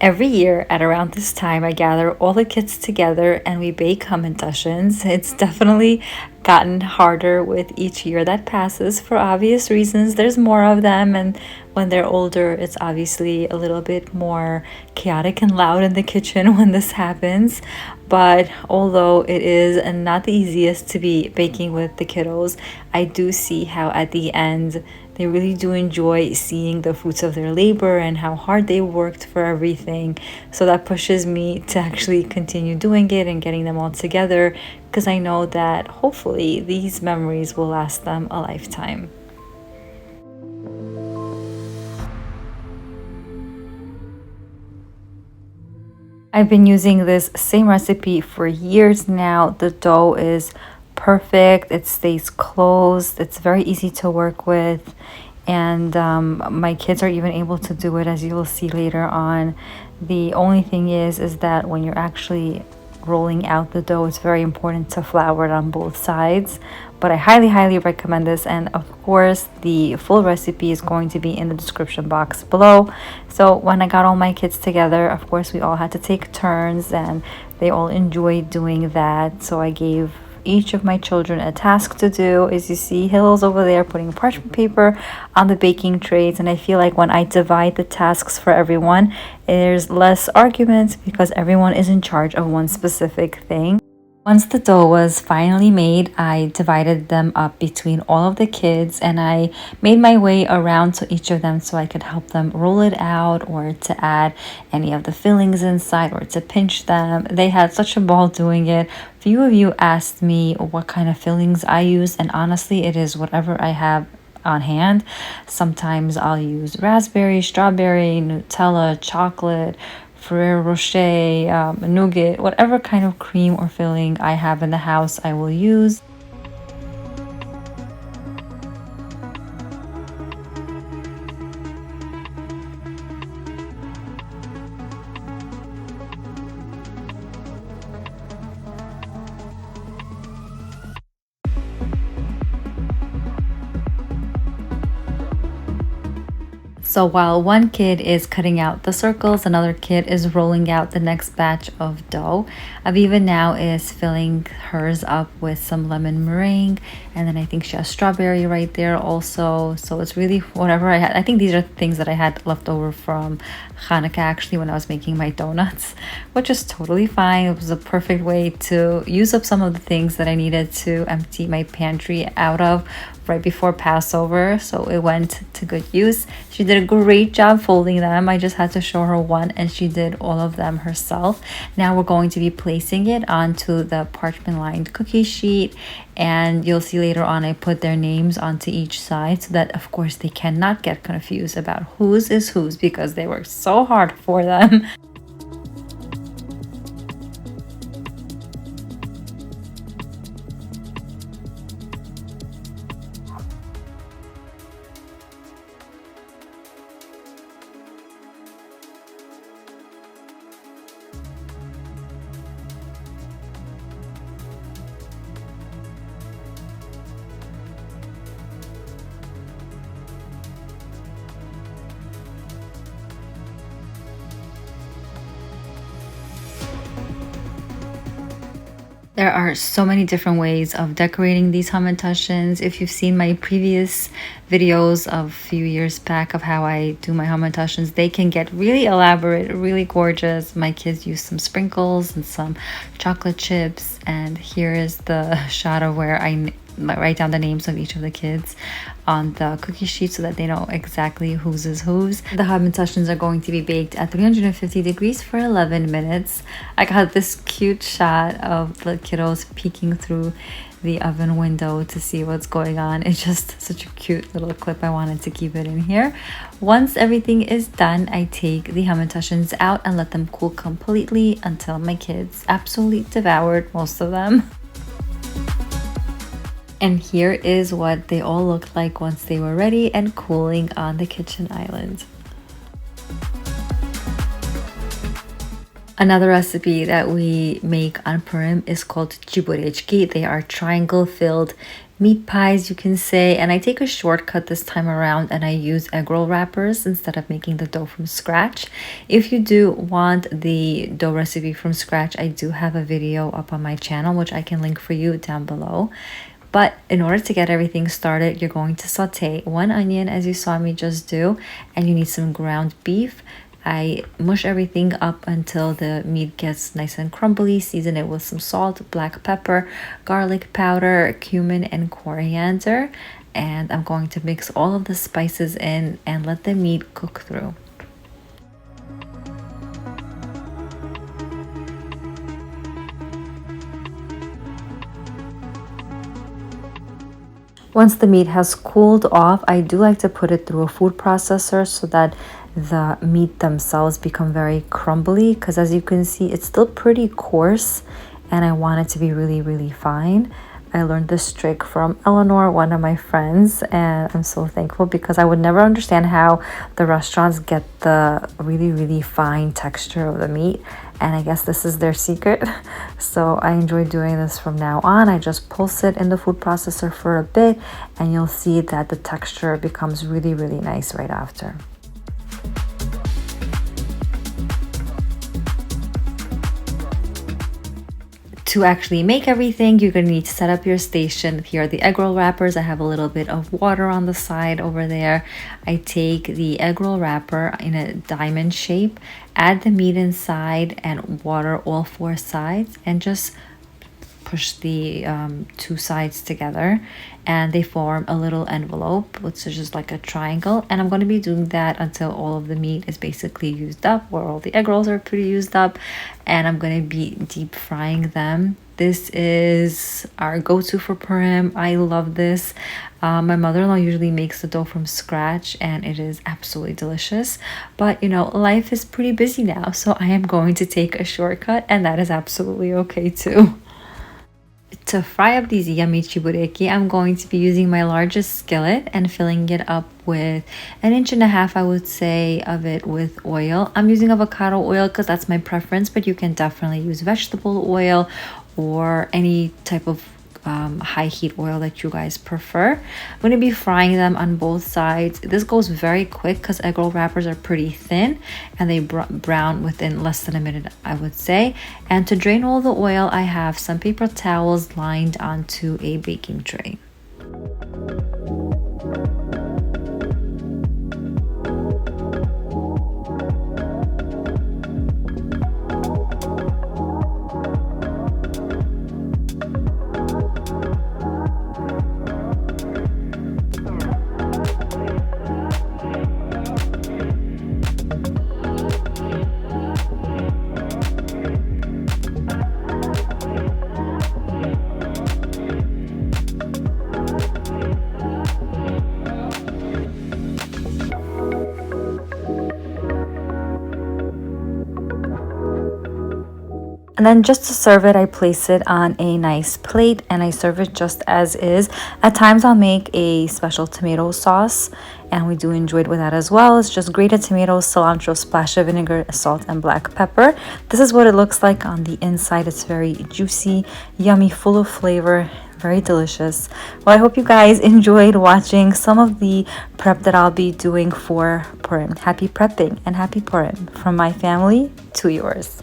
Every year at around this time, I gather all the kids together and we bake hamantaschen. It's definitely gotten harder with each year that passes for obvious reasons. There's more of them, and when they're older, it's obviously a little bit more chaotic and loud in the kitchen when this happens. But although it is not the easiest to be baking with the kiddos, I do see how at the end they really do enjoy seeing the fruits of their labor and how hard they worked for everything. So that pushes me to actually continue doing it and getting them all together, because I know that hopefully these memories will last them a lifetime. I've been using this same recipe for years now. The dough is perfect, it stays closed, it's very easy to work with, and my kids are even able to do it, as you will see later on. The only thing is that when you're actually rolling out the dough, it's very important to flour it on both sides. But I highly recommend this, and of course the full recipe is going to be in the description box below. So when I got all my kids together, of course we all had to take turns and they all enjoyed doing that. So I gave each of my children a task to do. As you see, Hill's over there putting parchment paper on the baking trays, and I feel like when I divide the tasks for everyone, there's less arguments because everyone is in charge of one specific thing. Once the dough was finally made, I divided them up between all of the kids, and I made my way around to each of them so I could help them roll it out or to add any of the fillings inside or to pinch them. They had such a ball doing it. Few of you asked me what kind of fillings I use, and honestly, it is whatever I have on hand. Sometimes I'll use raspberry, strawberry, Nutella, chocolate, Ferrero Rocher, nougat, whatever kind of cream or filling I have in the house, I will use. So while one kid is cutting out the circles, another kid is rolling out the next batch of dough. Aviva now is filling hers up with some lemon meringue, and then I think she has strawberry right there also. So it's really whatever I had. I think these are things that I had left over from Hanukkah actually when I was making my donuts, which is totally fine. It was a perfect way to use up some of the things that I needed to empty my pantry out of right before Passover, so it went to good use. She did a great job folding them. I just had to show her one, and she did all of them herself. Now we're going to be placing it onto the parchment lined cookie sheet, and you'll see later on I put their names onto each side so that of course they cannot get confused about whose is whose, because they worked so hard for them. There are so many different ways of decorating these hamantaschen. If you've seen my previous videos of a few years back of how I do my hamantaschen, they can get really elaborate, really gorgeous. My kids use some sprinkles and some chocolate chips, and here is the shot of where I write down the names of each of the kids on the cookie sheet so that they know exactly whose is whose. The hamantaschen are going to be baked at 350 degrees for 11 minutes. I got this cute shot of the kiddos peeking through the oven window to see what's going on. It's just such a cute little clip. I wanted to keep it in here. Once everything is done, I take the hamantaschen out and let them cool completely until my kids absolutely devoured most of them. And here is what they all looked like once they were ready and cooling on the kitchen island. Another recipe that we make on Purim is called chiburechki. They are triangle-filled meat pies, you can say. And I take a shortcut this time around and I use egg roll wrappers instead of making the dough from scratch. If you do want the dough recipe from scratch, I do have a video up on my channel, which I can link for you down below. But in order to get everything started, you're going to saute 1 onion, as you saw me just do, and you need some ground beef. I mush everything up until the meat gets nice and crumbly. Season it with some salt, black pepper, garlic powder, cumin, and coriander. And I'm going to mix all of the spices in and let the meat cook through. Once the meat has cooled off, I do like to put it through a food processor so that the meat themselves become very crumbly, because as you can see, it's still pretty coarse and I want it to be really, really fine. I learned this trick from Eleanor, one of my friends, and I'm so thankful because I would never understand how the restaurants get the really, really fine texture of the meat. And I guess this is their secret. So I enjoy doing this from now on. I just pulse it in the food processor for a bit and you'll see that the texture becomes really, really nice right after. To actually make everything, you're going to need to set up your station. Here are the egg roll wrappers. I have a little bit of water on the side over there. I take the egg roll wrapper in a diamond shape, add the meat inside and water all 4 sides and just push the 2 sides together and they form a little envelope, which is just like a triangle. And I'm going to be doing that until all of the meat is basically used up, or all the egg rolls are pretty used up, and I'm going to be deep frying them. This is our go-to for Purim. I love this. My mother-in-law usually makes the dough from scratch and it is absolutely delicious. But you know, life is pretty busy now, so I am going to take a shortcut and that is absolutely okay too. To fry up these yummy chibureki, I'm going to be using my largest skillet and filling it up with 1.5 inches, I would say, of it with oil. I'm using avocado oil because that's my preference, but you can definitely use vegetable oil or any type of high heat oil that you guys prefer. I'm going to be frying them on both sides. This goes very quick because egg roll wrappers are pretty thin and they brown within less than a minute, I would say. And to drain all the oil, I have some paper towels lined onto a baking tray. And then just to serve it, I place it on a nice plate and I serve it just as is. At times I'll make a special tomato sauce and we do enjoy it with that as well. It's just grated tomatoes, cilantro, splash of vinegar, salt, and black pepper. This is what it looks like on the inside. It's very juicy, yummy, full of flavor, very delicious. Well, I hope you guys enjoyed watching some of the prep that I'll be doing for Purim. Happy prepping and happy Purim from my family to yours.